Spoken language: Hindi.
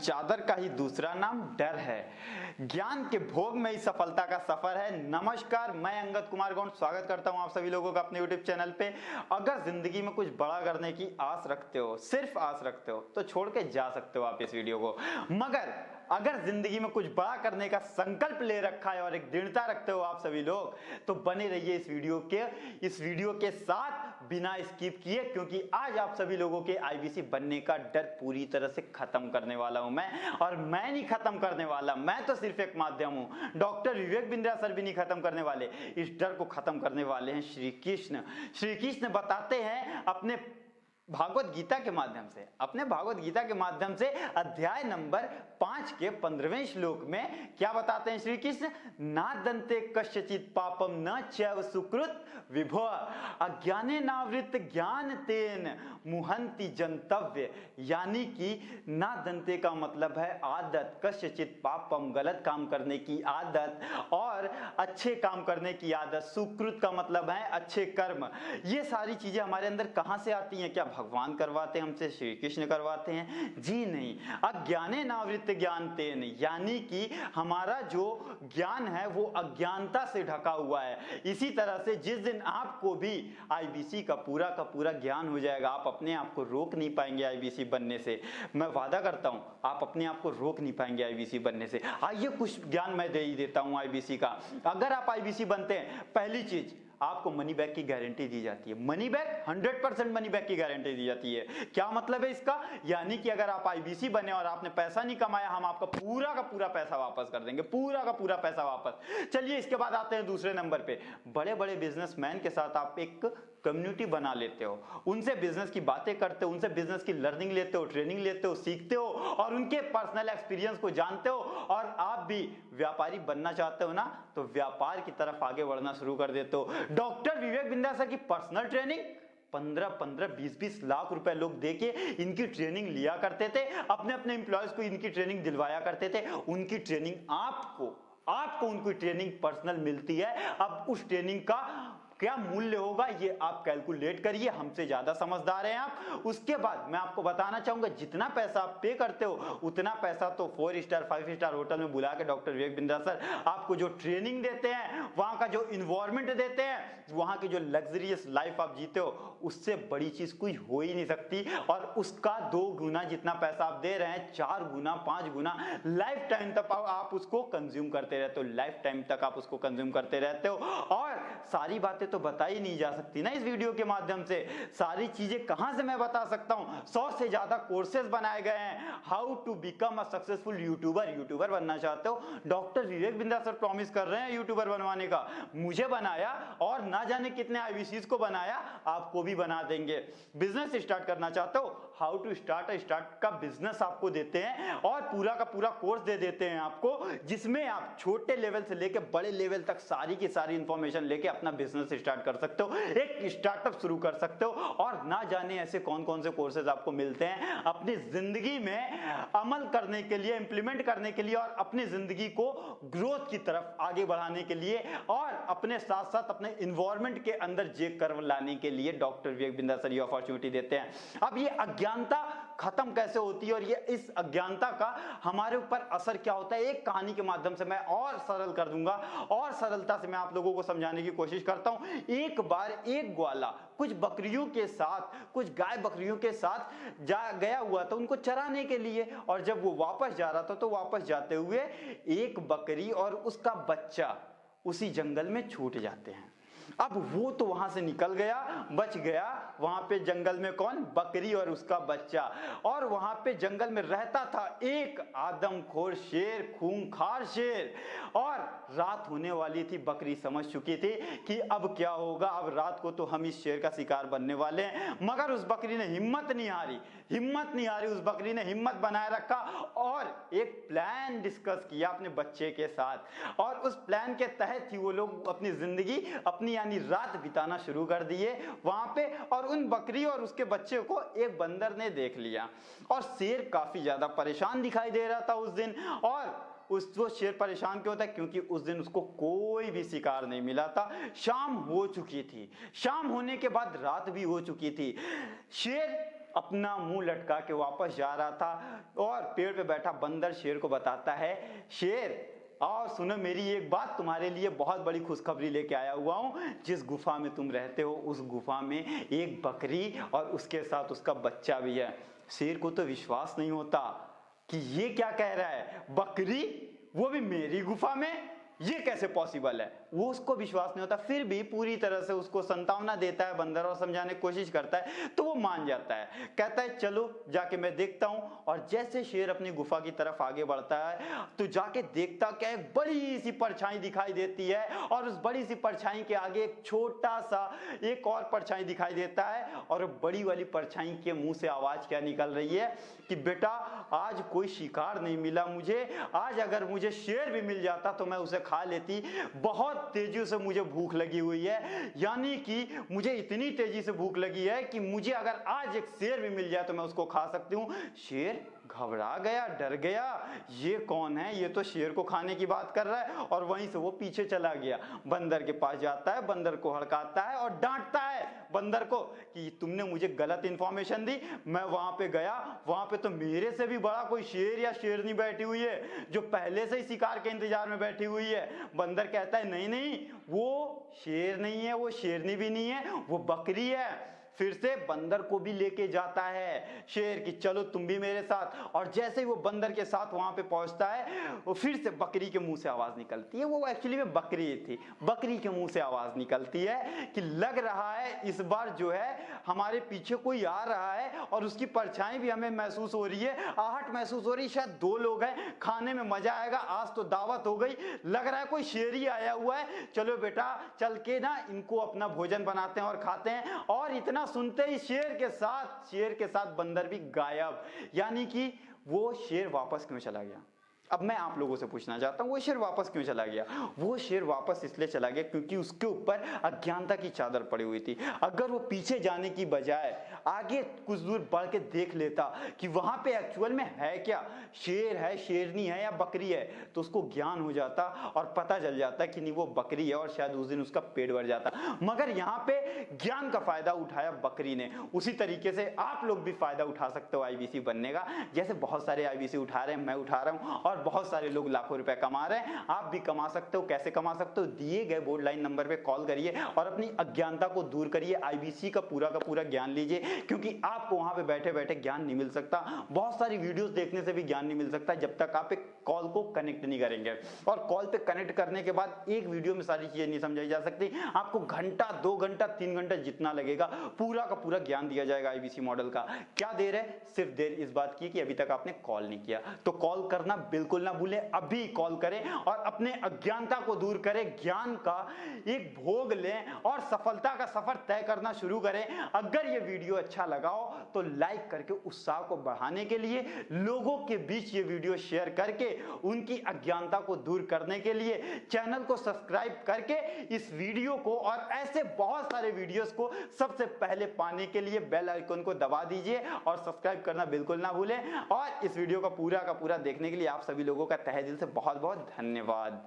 चादर का ही दूसरा नाम डर है। ज्ञान के भोग में ही सफलता का सफर है। नमस्कार, मैं अंगद कुमार गौंड स्वागत करता हूं आप सभी लोगों का अपने YouTube चैनल पे। अगर जिंदगी में कुछ बड़ा करने की आस रखते हो, सिर्फ आस रखते हो, तो छोड़ के जा सकते हो आप इस वीडियो को। मगर अगर जिंदगी में कुछ बड़ा करने का संकल्प ले रखा है और एक दृढ़ता रखते हो आप सभी लोग, तो बने रहिए इस वीडियो के साथ बिना स्किप किए, क्योंकि आज आप सभी लोगों के आईबीसी बनने का डर पूरी तरह से खत्म करने वाला हूं मैं। और मैं नहीं खत्म करने वाला, मैं तो सिर्फ एक माध्यम हूं। डॉक्टर विवेक बिंद्रा सर भी नहीं खत्म करने वाले, इस डर को खत्म करने वाले हैं श्री कृष्ण। श्री कृष्ण बताते हैं अपने भागवत गीता के माध्यम से अध्याय नंबर 5 के 15वें श्लोक में क्या बताते हैं श्री कृष्ण? ना दंते कस्यचित् पापम न चैव सुकृत विभो अज्ञाने नावृत ज्ञान तेन मुहंति जंतव्य। यानी कि ना दंते का मतलब है आदत, कस्यचित् पापम गलत काम करने की आदत और अच्छे काम करने की आदत, सुकृत का मतलब है अच्छे कर्म। ये सारी चीजें हमारे अंदर कहां से आती हैं? क्या भगवान करवाते हैं हमसे, श्री कृष्ण करवाते हैं? जी नहीं। अज्ञाने नावृत ज्ञान तेन, यानी कि हमारा जो ज्ञान है वो अज्ञानता से ढका हुआ है। इसी तरह से जिस दिन आपको भी आईबीसी का पूरा ज्ञान हो जाएगा, आप अपने आप को रोक नहीं पाएंगे आईबीसी बनने से। मैं वादा करता हूं, आप अपने आप को रोक नहीं पाएंगे आईबीसी बनने से। आइए कुछ ज्ञान मैं दे ही देता हूं आईबीसी का। अगर आप आईबीसी बनते हैं, पहली चीज, आपको मनी बैक की गारंटी दी जाती है। मनी बैक 100% मनी बैक की गारंटी दी जाती है। क्या मतलब है इसका? यानी कि अगर आप आईबीसी बने और आपने पैसा नहीं कमाया, हम आपका पूरा का पूरा पैसा वापस कर देंगे, पूरा का पूरा पैसा वापस। चलिए इसके बाद आते हैं दूसरे नंबर पे। बड़े बड़े बिजनेसमैन के साथ आप एक कम्युनिटी बना लेते हो, उनसे बिजनेस की बातें करते हो, उनसे बिजनेस की लर्निंग लेते हो, ट्रेनिंग लेते हो, सीखते हो और उनके पर्सनल एक्सपीरियंस को जानते हो। और आप भी व्यापारी बनना चाहते हो ना, तो व्यापार की तरफ आगे बढ़ना शुरू कर देते हो। डॉक्टर विवेक बिंद्रा सर की पर्सनल ट्रेनिंग 15-15, 20-20 लाख रुपए लोग देके इनकी ट्रेनिंग लिया करते थे, अपने एम्प्लॉयज को इनकी ट्रेनिंग दिलवाया करते थे। उनकी ट्रेनिंग आपको उनकी ट्रेनिंग पर्सनल मिलती है। अब उस ट्रेनिंग का क्या मूल्य होगा ये आप कैलकुलेट करिए, हमसे ज्यादा समझदार हैं आप। उसके बाद मैं आपको बताना चाहूंगा, जितना पैसा आप पे करते हो उतना पैसा तो 4 स्टार 5 स्टार होटल में बुला के डॉक्टर विवेक बिंद्रा सर आपको जो ट्रेनिंग देते हैं, वहां का जो इन्वायरमेंट देते हैं, वहां की जो लग्जरियस लाइफ आप जीते हो, उससे बड़ी चीज कोई हो ही नहीं सकती। और उसका 2 गुना जितना पैसा आप दे रहे हैं, 4 गुना 5 गुना लाइफ टाइम तक आप उसको कंज्यूम करते रहते हो, लाइफ टाइम तक आप उसको कंज्यूम करते रहते हो। और सारी बातें तो बताई नहीं जा सकती ना इस वीडियो के माध्यम से। सारी चीजें कहां से मैं बता सकता हूं? 100 से ज्यादा कोर्सेज बनाए गए हैं। How to become a successful YouTuber बनना चाहते हो, doctor Vivek Bindra sir promise कर रहे हैं यूट्यूबर बनवाने का। मुझे बनाया और ना जाने कितने आईबीसीज को बनाया, आपको भी बना देंगे। बिजनेस स्टार्ट करना चाहते हो, हाउ टू स्टार्ट का बिजनेस आपको देते हैं और पूरा का पूरा कोर्स दे देते हैं आपको, जिसमें आप छोटे लेवल से लेकर बड़े लेवल तक सारी की सारी इंफॉर्मेशन लेके अपना बिजनेस स्टार्ट कर सकते हो, एक स्टार्टअप शुरू कर सकते हो। और ना जाने ऐसे कौन कौन से कोर्सेज आपको मिलते हैं अपनी जिंदगी में अमल करने के लिए, इंप्लीमेंट करने के लिए और अपनी जिंदगी को ग्रोथ की तरफ आगे बढ़ाने के लिए और अपने साथ साथ अपने इन्वायरमेंट के अंदर जे कर्व लाने के लिए डॉक्टर विवेक बिंद्रा सर ये अपॉर्चुनिटी देते हैं। अब ये अज्ञानता खत्म कैसे होती है और ये इस अज्ञानता का हमारे ऊपर असर क्या होता है, एक कहानी के माध्यम से मैं और सरल कर दूंगा और सरलता से मैं आप लोगों को समझाने की कोशिश करता हूं। एक बार एक ग्वाला कुछ बकरियों के साथ, कुछ गाय बकरियों के साथ गया हुआ था उनको चराने के लिए। और जब वो वापस जा रहा था तो वापस जाते हुए एक बकरी और उसका बच्चा उसी जंगल में छूट जाते हैं। अब वो तो वहां से निकल गया, बच गया। वहां पे जंगल में कौन? बकरी और उसका बच्चा। और वहां पे जंगल में रहता था एक आदमखोर शेर, खूंखार शेर। और रात होने वाली थी, बकरी समझ चुकी थी कि अब क्या होगा, अब रात को तो हम इस शेर का शिकार बनने वाले हैं। मगर उस बकरी ने हिम्मत नहीं हारी, उस बकरी ने हिम्मत बनाए रखा और एक प्लान डिस्कस किया अपने बच्चे के साथ। और उस प्लान के तहत ही वो लोग अपनी जिंदगी, अपनी यानी रात बिताना शुरू कर दिए वहां पे। और उन बकरी और उसके बच्चे को एक बंदर ने देख लिया और शेर काफी ज्यादा परेशान दिखाई दे रहा था उस दिन। और वो शेर परेशान क्यों था? क्योंकि उस दिन उसको कोई भी शिकार नहीं मिला था। शाम हो चुकी थी, शाम होने के बाद रात भी हो चुकी थी। शेर अपना मुंह लटका के वापस जा रहा था और पेड़ पे बैठा बंदर शेर को बताता है, शेर और सुनो मेरी एक बात, तुम्हारे लिए बहुत बड़ी खुशखबरी लेके आया हुआ हूँ। जिस गुफा में तुम रहते हो उस गुफा में एक बकरी और उसके साथ उसका बच्चा भी है। शेर को तो विश्वास नहीं होता कि ये क्या कह रहा है, बकरी वो भी मेरी गुफा में, ये कैसे पॉसिबल है। वो उसको विश्वास नहीं होता, फिर भी पूरी तरह से उसको संतावना देता है बंदर और समझाने की कोशिश करता है, तो वो मान जाता है, कहता है चलो जाके मैं देखता हूं। और जैसे शेर अपनी गुफा की तरफ आगे बढ़ता है तो जाके देखता क्या एक बड़ी सी परछाई दिखाई देती है और उस बड़ी सी परछाई के आगे एक छोटा सा एक और परछाई दिखाई देता है और बड़ी वाली परछाई के मुंह से आवाज क्या निकल रही है कि बेटा आज कोई शिकार नहीं मिला मुझे, आज अगर मुझे शेर भी मिल जाता तो मैं उसे खा लेती, बहुत तेजी से मुझे भूख लगी हुई है, यानी कि मुझे इतनी तेजी से भूख लगी है कि मुझे अगर आज एक शेर भी मिल जाए तो मैं उसको खा सकती हूँ। शेर घबरा गया, डर गया, ये कौन है, ये तो शेर को खाने की बात कर रहा है, और वहीं से वो पीछे चला गया। बंदर के पास जाता है, बंदर को हड़काता है और डांटता है बंदर को कि तुमने मुझे गलत इंफॉर्मेशन दी, मैं वहां पे गया, वहां पे तो मेरे से भी बड़ा कोई शेर या शेरनी बैठी हुई है जो पहले से ही शिकार के इंतजार में बैठी हुई है। बंदर कहता है नहीं नहीं, वो शेर नहीं है, वो शेरनी भी नहीं है, वो बकरी है। फिर से बंदर को भी लेके जाता है शेर कि चलो तुम भी मेरे साथ, और जैसे ही वो बंदर के साथ वहां पे पहुंचता है वो फिर से बकरी के मुंह से आवाज निकलती है। वो एक्चुअली में बकरी थी, बकरी के मुंह से आवाज निकलती है कि लग रहा है इस बार जो है हमारे पीछे कोई आ रहा है और उसकी परछाई भी हमें महसूस हो रही है, आहट महसूस हो रही है, शायद 2 लोग हैं, खाने में मजा आएगा, आज तो दावत हो गई, लग रहा है कोई शेर ही आया हुआ है, चलो बेटा चल के ना इनको अपना भोजन बनाते हैं और खाते हैं। और इतना सुनते ही शेर के साथ बंदर भी गायब, यानी कि वो शेर वापस क्यों चला गया। अब मैं आप लोगों से पूछना चाहता हूं वो शेर वापस क्यों चला गया। वो शेर वापस इसलिए चला गया क्योंकि उसके ऊपर अज्ञानता की चादर पड़ी हुई थी। अगर वो पीछे जाने की बजाय आगे कुछ दूर बढ़ के देख लेता कि वहां पे एक्चुअल में है क्या, शेर है, शेरनी है या बकरी है, तो उसको ज्ञान हो जाता और पता चल जाता कि नहीं वो बकरी है और शायद उस दिन उसका पेट भर जाता। मगर यहाँ पे ज्ञान का फायदा उठाया बकरी ने। उसी तरीके से आप लोग भी फायदा उठा सकते हो आईबीसी बनने का, जैसे बहुत सारे आईबीसी उठा रहे हैं, मैं उठा रहा हूं और बहुत सारे लोग लाखों रुपए कमा रहे हैं। आप भी कमा सकते हो। कैसे कमा सकते हो, दिए गए बोर्ड लाइन नंबर पे कॉल करिए और अपनी अज्ञानता को दूर करिए, आईबीसी का पूरा ज्ञान लीजिए, क्योंकि आपको वहां पे बैठे बैठे ज्ञान नहीं मिल सकता, बहुत सारी वीडियोस देखने से भी ज्ञान नहीं मिल सकता जब तक आप एक कॉल को कनेक्ट नहीं करेंगे। और कॉल पे कनेक्ट करने के बाद एक वीडियो में सारी चीजें नहीं समझाई जा सकती, आपको घंटा 2 घंटा 3 घंटा जितना लगेगा पूरा का पूरा ज्ञान दिया जाएगा आईबीसी मॉडल का। क्या देर है, सिर्फ देर इस बात की कि अभी तक आपने कॉल नहीं किया, तो कॉल करना बिल्कुल ना भूलें, अभी कॉल करें और अपने अज्ञानता को दूर करें, ज्ञान का एक भोग लें और सफलता का सफर तय करना शुरू करें। अगर ये वीडियो अच्छा लगा हो तो लाइक करके उत्साह को बढ़ाने के लिए लोगों के बीच ये वीडियो शेयर करके उनकी अज्ञानता को दूर करने के लिए चैनल को सब्सक्राइब करके इस वीडियो को और ऐसे बहुत सारे वीडियोस को सबसे पहले पाने के लिए बेल आइकन को दबा दीजिए और सब्सक्राइब करना बिल्कुल ना भूलें। और इस वीडियो का पूरा देखने के लिए आप सभी लोगों का तहे दिल से बहुत बहुत धन्यवाद।